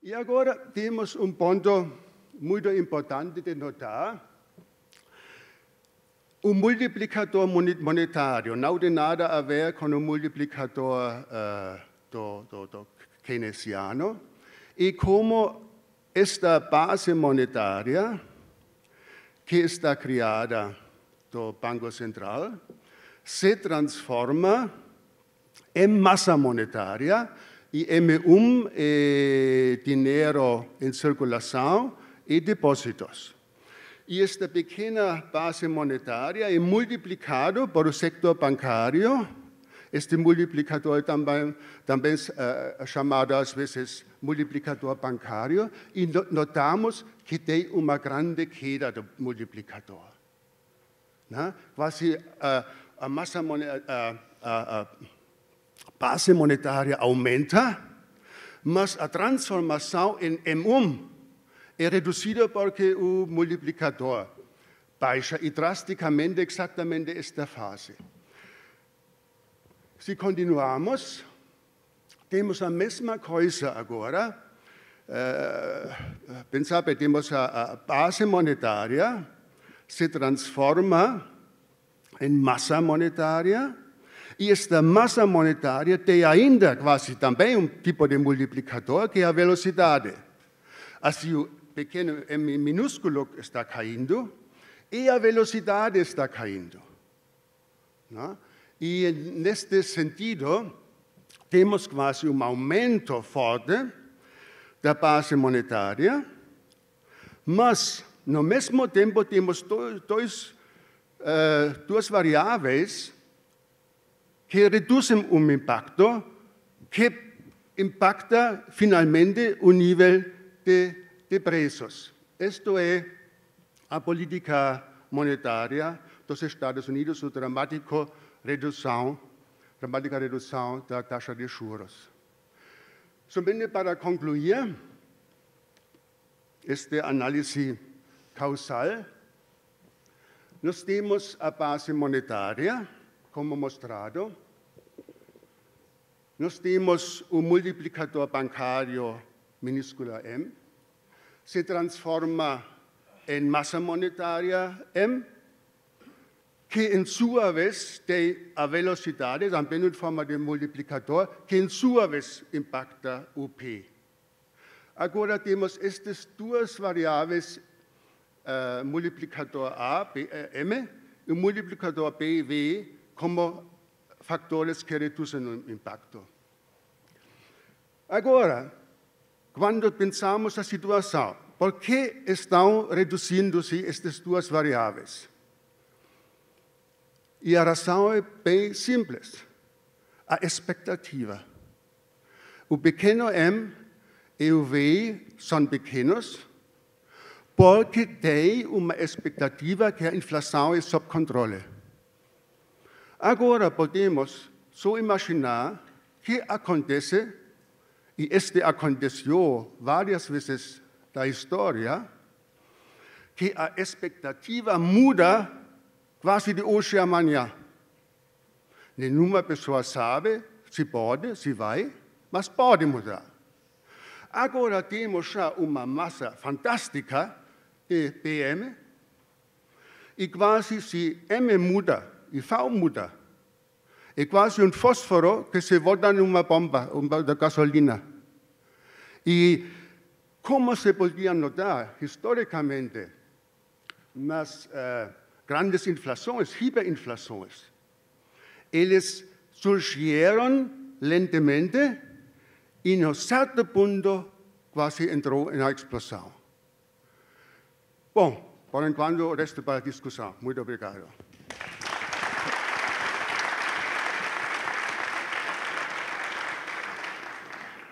E agora temos ponto muito importante de notar. O multiplicador monetário não tem nada a ver com o multiplicador do keynesiano. E como esta base monetária, que está criada do Banco Central, se transforma em massa monetária e é dinheiro em circulação e depósitos. E esta pequena base monetária é multiplicado por o sector bancário. Este multiplicador também é chamado, às vezes, multiplicador bancário. E notamos que tem uma grande queda do multiplicador. Quase a base monetária aumenta, mas a transformação em M1 é reduzida porque o multiplicador baixa e drasticamente exatamente esta fase. Se continuarmos, temos a mesma coisa agora. Pensar, temos a base monetária se transforma em massa monetária e esta massa monetária tem ainda quase também tipo de multiplicador que é a velocidade. Assim, o pequeno m minúsculo está caindo e a velocidade está caindo. Não? E, neste sentido, temos quase aumento forte da base monetária, mas, no mesmo tempo, temos duas variáveis que reduzem o impacto, que impacta, finalmente, o nível de preços. Isto é a política monetária dos Estados Unidos, a dramática redução da taxa de juros. Somente para concluir esta análise causal, nós temos a base monetária, como mostrado. Nós temos o multiplicador bancário minúscula M, se transforma em massa monetária M, que, em sua vez, tem a velocidade, também em forma de multiplicador, que, em sua vez, impacta o P. Agora, temos estas duas variáveis, multiplicador A, M, e o multiplicador B, V, como fatores que reduzem o impacto. Agora, quando pensamos a situação, por que estão reduzindo-se estas duas variáveis? E a razão é bem simples. A expectativa. O pequeno m e o v são pequenos porque tem uma expectativa que a inflação é sob controle. Agora podemos só imaginar que acontece, e este aconteceu várias vezes na história, que a expectativa muda quase de hoje a amanhã. Nenhuma pessoa sabe se pode, se vai, mas pode mudar. Agora temos já uma massa fantástica de PM, e quase se M muda e V muda, é quase um fósforo que se volta numa bomba de gasolina. E como se podia notar historicamente nas grandes inflações, hiperinflações, eles surgiram lentamente e, em certo ponto, quase entrou na explosão. Bom, por enquanto, resto para a discussão. Muito obrigado.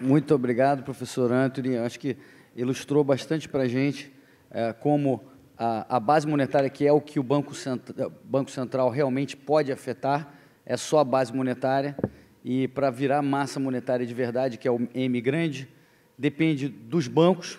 Muito obrigado, professor Anthony. Acho que ilustrou bastante para a gente como a base monetária, que é o que o Banco Central realmente pode afetar, é só a base monetária, e para virar massa monetária de verdade, que é o M grande, depende dos bancos,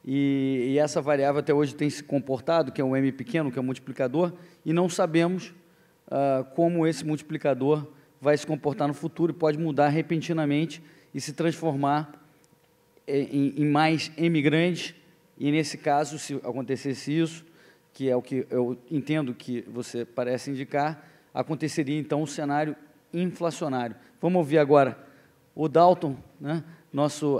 e essa variável até hoje tem se comportado, que é o M pequeno, que é o multiplicador, e não sabemos como esse multiplicador vai se comportar no futuro, e pode mudar repentinamente e se transformar em mais emigrantes, e, nesse caso, se acontecesse isso, que é o que eu entendo que você parece indicar, aconteceria, então, um cenário inflacionário. Vamos ouvir agora o Dalton, né?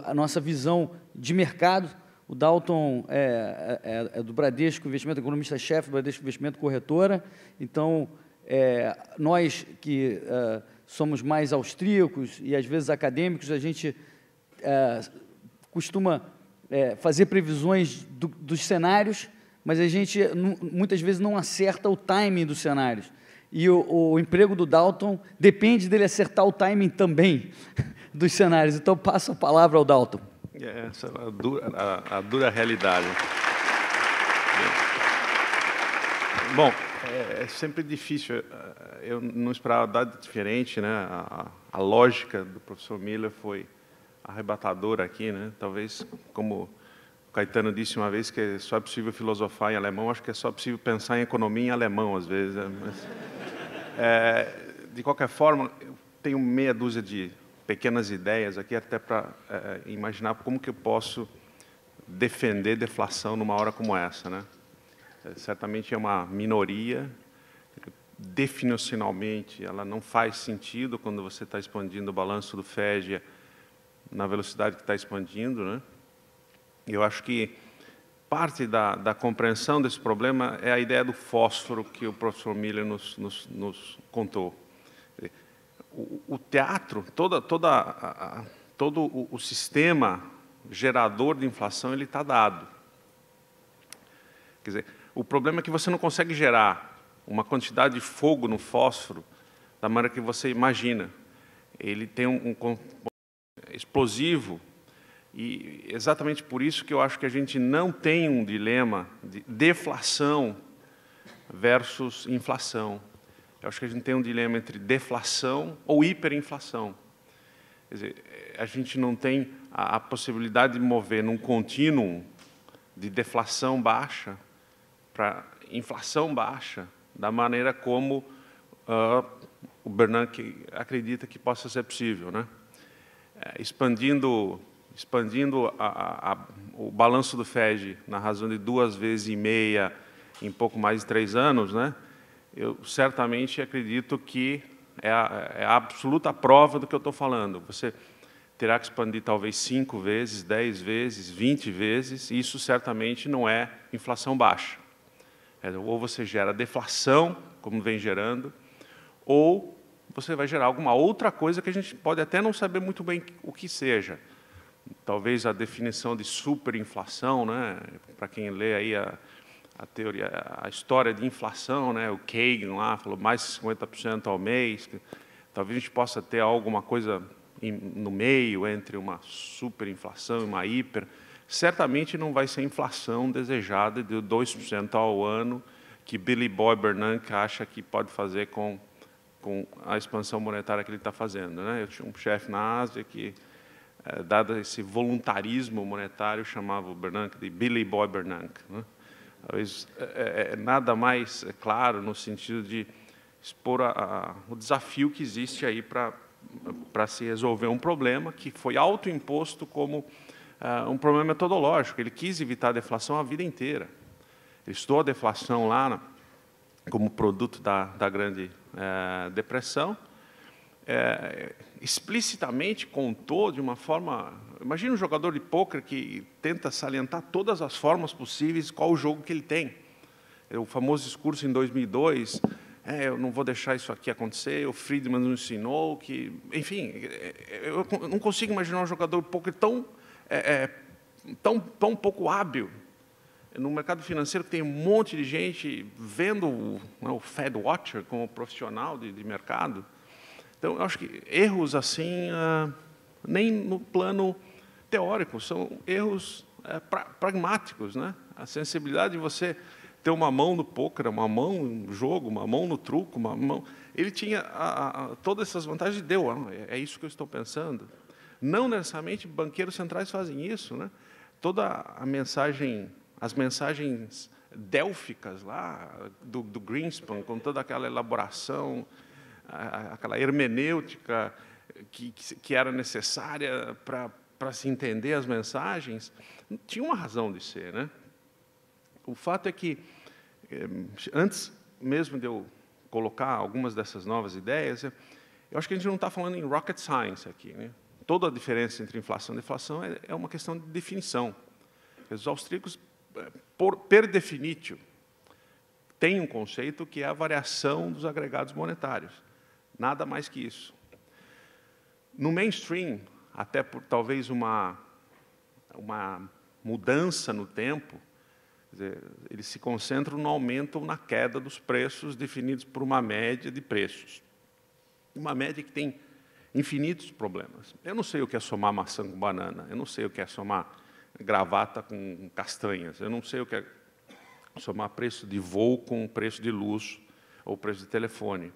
A nossa visão de mercado. O Dalton é do Bradesco Investimento, economista-chefe do Bradesco Investimento Corretora. Então, nós que somos mais austríacos e, às vezes, acadêmicos, a gente costuma fazer previsões dos cenários, mas a gente, muitas vezes, não acerta o timing dos cenários. E o emprego do Dalton depende dele acertar o timing também dos cenários. Então, passo a palavra ao Dalton. Essa é a dura realidade. Bom, é sempre difícil. Eu não esperava dado diferente, né? A lógica do professor Miller foi arrebatadora aqui, né? Talvez, como o Caetano disse uma vez, que só é possível filosofar em alemão, acho que é só possível pensar em economia em alemão, às vezes. Né? Mas, de qualquer forma, eu tenho meia dúzia de pequenas ideias aqui, até para imaginar como que eu posso defender deflação numa hora como essa, né? Certamente é uma minoria, definicionalmente ela não faz sentido quando você está expandindo o balanço do FED na velocidade que está expandindo, né? Eu acho que parte da compreensão desse problema é a ideia do fósforo que o professor Miller nos contou. O teatro, todo o sistema gerador de inflação, ele está dado. Quer dizer, o problema é que você não consegue gerar uma quantidade de fogo no fósforo da maneira que você imagina. Ele tem um explosivo, e exatamente por isso que eu acho que a gente não tem um dilema de deflação versus inflação. Eu acho que a gente tem um dilema entre deflação ou hiperinflação. Quer dizer, a gente não tem a possibilidade de mover num contínuo de deflação baixa para inflação baixa, da maneira como o Bernanke acredita que possa ser possível, né? Expandindo o balanço do FED na razão de 2,5 vezes em pouco mais de 3 anos, né? Eu certamente acredito que é a absoluta prova do que eu estou falando. Você terá que expandir talvez 5 vezes, 10 vezes, 20 vezes, e isso certamente não é inflação baixa. Ou você gera deflação, como vem gerando, ou você vai gerar alguma outra coisa que a gente pode até não saber muito bem o que seja. Talvez a definição de superinflação, né? Para quem lê aí a teoria, a história de inflação, né? O Kagan lá falou mais de 50% ao mês. Talvez a gente possa ter alguma coisa no meio entre uma superinflação e uma hiper. Certamente não vai ser a inflação desejada de 2% ao ano que Billy Boy Bernanke acha que pode fazer com a expansão monetária que ele está fazendo, né? Eu tinha um chefe na Ásia que, dado esse voluntarismo monetário, chamava o Bernanke de Billy Boy Bernanke, né? Talvez nada mais claro no sentido de expor o desafio que existe aí para se resolver um problema que foi autoimposto como um problema metodológico. Ele quis evitar a deflação a vida inteira. Ele estudou a deflação lá como produto da Grande Depressão, explicitamente contou de uma forma... Imagina um jogador de pôquer que tenta salientar todas as formas possíveis qual o jogo que ele tem. O famoso discurso em 2002, eu não vou deixar isso aqui acontecer, o Friedman nos ensinou que... Enfim, eu não consigo imaginar um jogador de pôquer tão pouco hábil no mercado financeiro, que tem um monte de gente vendo o Fed Watcher como profissional de mercado. Então, eu acho que erros assim, nem no plano teórico, são erros pragmáticos, né? A sensibilidade de você ter uma mão no pôquer, uma mão no jogo, uma mão no truco, uma mão... Ele tinha todas essas vantagens e deu, é isso que eu estou pensando. Não necessariamente banqueiros centrais fazem isso, né? Toda a mensagem, as mensagens délficas lá do Greenspan, com toda aquela elaboração, aquela hermenêutica que era necessária para se entender as mensagens, tinha uma razão de ser, né? O fato é que, antes mesmo de eu colocar algumas dessas novas ideias, eu acho que a gente não está falando em rocket science aqui, né? Toda a diferença entre inflação e deflação é uma questão de definição. Os austríacos, per definitio, têm um conceito que é a variação dos agregados monetários. Nada mais que isso. No mainstream, até por talvez uma mudança no tempo, quer dizer, eles se concentram no aumento ou na queda dos preços definidos por uma média de preços. Uma média que tem infinitos problemas. Eu não sei o que é somar maçã com banana, eu não sei o que é somar gravata com castanhas, eu não sei o que é somar preço de voo com preço de luz ou preço de telefone.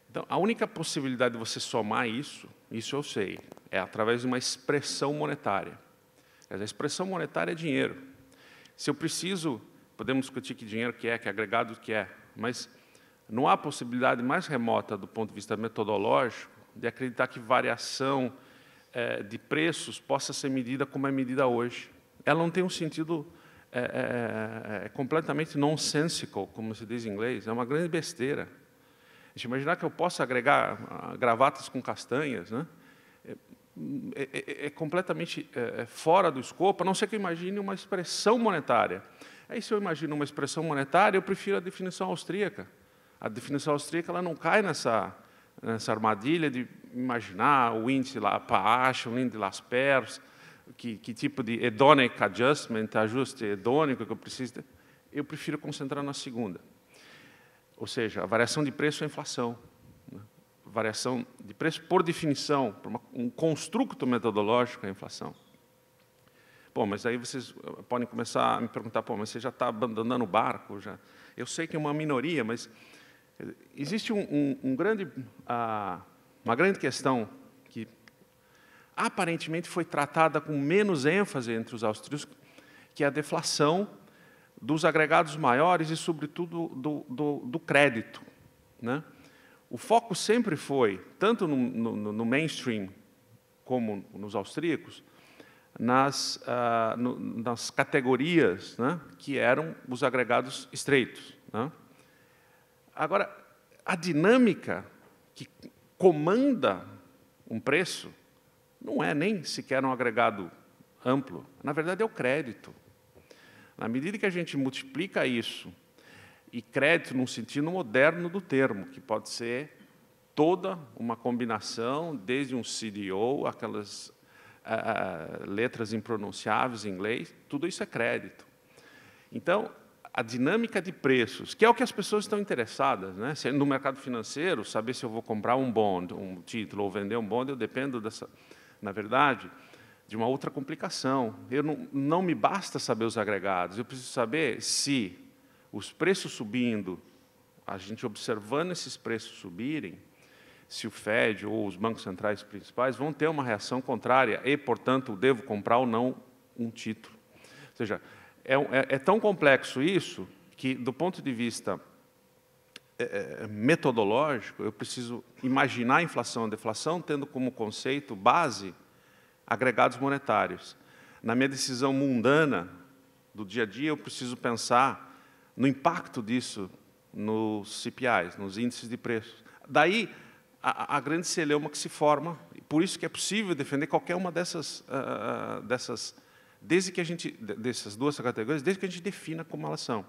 Então, a única possibilidade de você somar isso eu sei, é através de uma expressão monetária. A expressão monetária é dinheiro. Se eu preciso, podemos discutir que dinheiro que é agregado que é, mas não há possibilidade mais remota, do ponto de vista metodológico, de acreditar que variação de preços possa ser medida como é medida hoje. Ela não tem um sentido completamente nonsensical, como se diz em inglês, é uma grande besteira. A gente imaginar que eu possa agregar gravatas com castanhas, né? É completamente fora do escopo, a não ser que eu imagine uma expressão monetária. Aí, se eu imagino uma expressão monetária, eu prefiro a definição austríaca. A definição austríaca ela não cai nessa armadilha de imaginar o índice Paasch, o índice de Laspers, que tipo de hedonic adjustment, ajuste hedônico que eu preciso ter. Eu prefiro concentrar na segunda. Ou seja, a variação de preço é a inflação. Né? Variação de preço, por definição, por um construto metodológico é a inflação. Bom, mas aí vocês podem começar a me perguntar, mas você já está abandonando o barco? Já? Eu sei que é uma minoria, mas existe uma grande questão que aparentemente foi tratada com menos ênfase entre os austríacos, que é a deflação dos agregados maiores e, sobretudo, do crédito. Né? O foco sempre foi, tanto no mainstream como nos austríacos, nas categorias, né, que eram os agregados estreitos. Né? Agora, a dinâmica que comanda um preço não é nem sequer um agregado amplo, na verdade é o crédito. Na medida que a gente multiplica isso, e crédito num sentido moderno do termo, que pode ser toda uma combinação, desde um CDO, aquelas letras impronunciáveis em inglês, tudo isso é crédito. Então, a dinâmica de preços, que é o que as pessoas estão interessadas, né? No mercado financeiro, saber se eu vou comprar um bond, um título, ou vender um bond, eu dependo dessa, na verdade, de uma outra complicação. Não me basta saber os agregados, eu preciso saber se os preços subindo, a gente observando esses preços subirem, se o Fed ou os bancos centrais principais vão ter uma reação contrária e, portanto, devo comprar ou não um título. Ou seja, é tão complexo isso que, do ponto de vista metodológico, eu preciso imaginar a inflação e a deflação tendo como conceito base agregados monetários. Na minha decisão mundana do dia a dia, eu preciso pensar no impacto disso nos CPIs, nos índices de preços. Daí, a grande celeuma que se forma, por isso que é possível defender qualquer uma dessas duas categorias, desde que a gente defina como elas são.